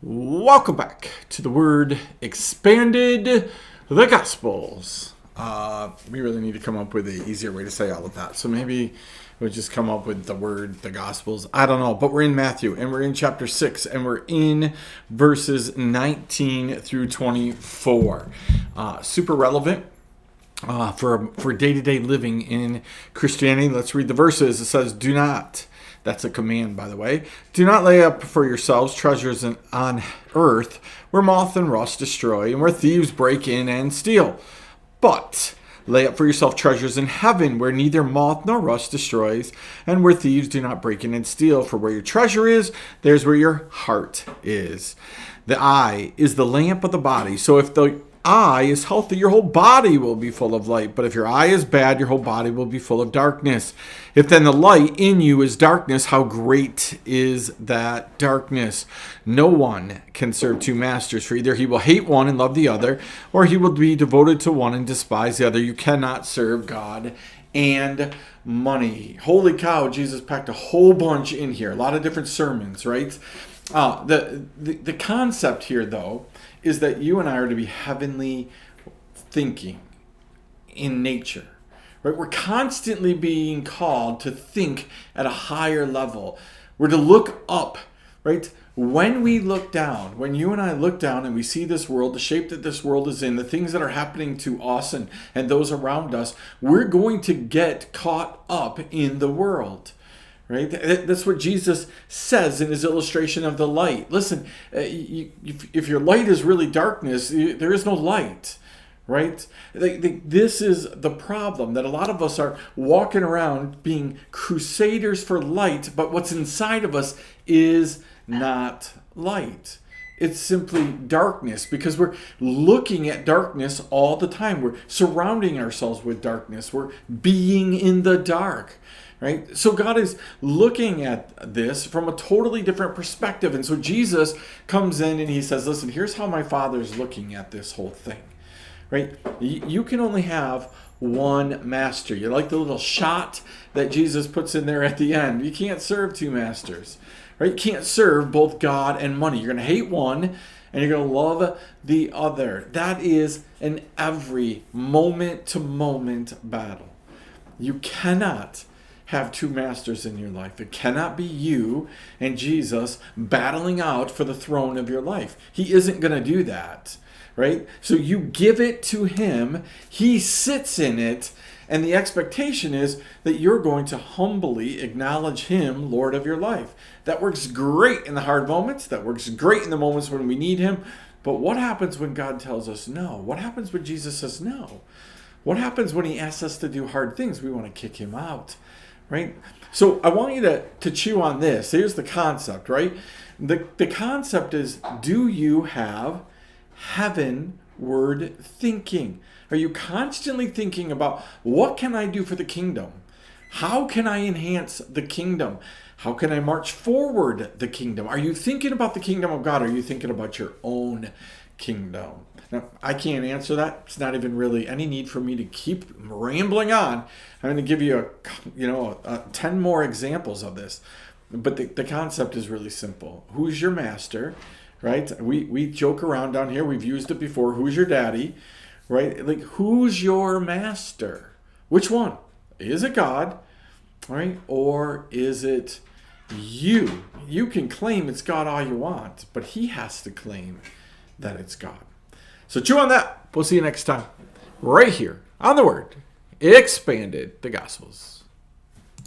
Welcome back to the Word Expanded, the Gospels. We really need to come up with an easier way to say all of that. So maybe we'll just come up with the word, the Gospels. I don't know, but we're in Matthew, and we're in chapter 6, and we're in verses 19 through 24. Super relevant for day-to-day living in Christianity. Let's read the verses. It says, do not... That's a command, by the way. Do not lay up for yourselves treasures on earth where moth and rust destroy and where thieves break in and steal. But lay up for yourself treasures in heaven where neither moth nor rust destroys and where thieves do not break in and steal. For where your treasure is, there's where your heart is. The eye is the lamp of the body. So if the eye is healthy, your whole body will be full of light. But if your eye is bad, your whole body will be full of darkness. If then the light in you is darkness, how great is that darkness? No one can serve two masters, for either he will hate one and love the other, or he will be devoted to one and despise the other. You cannot serve God and money. Holy cow, Jesus packed a whole bunch in here. A lot of different sermons, right? The concept here, though, is that you and I are to be heavenly thinking in nature, right? We're constantly being called to think at a higher level. We're to look up, right? When we look down, when you and I look down and we see this world, the shape that this world is in, the things that are happening to us and those around us, we're going to get caught up in the world. Right? That's what Jesus says in his illustration of the light. Listen, if your light is really darkness, there is no light. Right? This is the problem, that a lot of us are walking around being crusaders for light, but what's inside of us is not light. It's simply darkness, because we're looking at darkness all the time. We're surrounding ourselves with darkness. We're being in the dark. Right? So God is looking at this from a totally different perspective. And so Jesus comes in and he says, listen, here's how my Father's looking at this whole thing. Right? You can only have one master. You like the little shot that Jesus puts in there at the end. You can't serve two masters. Right? You can't serve both God and money. You're going to hate one and you're going to love the other. That is an every moment-to-moment battle. You cannot have two masters in your life. It cannot be you and Jesus battling out for the throne of your life. He isn't going to do that, right? So you give it to him. He sits in it. And the expectation is that you're going to humbly acknowledge him, Lord of your life. That works great in the hard moments. That works great in the moments when we need him. But what happens when God tells us no? What happens when Jesus says no? What happens when he asks us to do hard things? We want to kick him out. Right? So I want you to chew on this. Here's the concept, right? The concept is, do you have heavenward thinking? Are you constantly thinking about, what can I do for the kingdom? How can I enhance the kingdom? How can I march forward the kingdom? Are you thinking about the kingdom of God? Or are you thinking about your own kingdom? Now, I can't answer that. It's not even really any need for me to keep rambling on. I'm going to give you 10 more examples of this. But the concept is really simple. Who's your master, right? We joke around down here. We've used it before. Who's your daddy, right? Like, who's your master? Which one? Is it God, right? Or is it you? You can claim it's God all you want, but he has to claim that it's God. So chew on that. We'll see you next time, right here on the Word Expanded, the Gospels.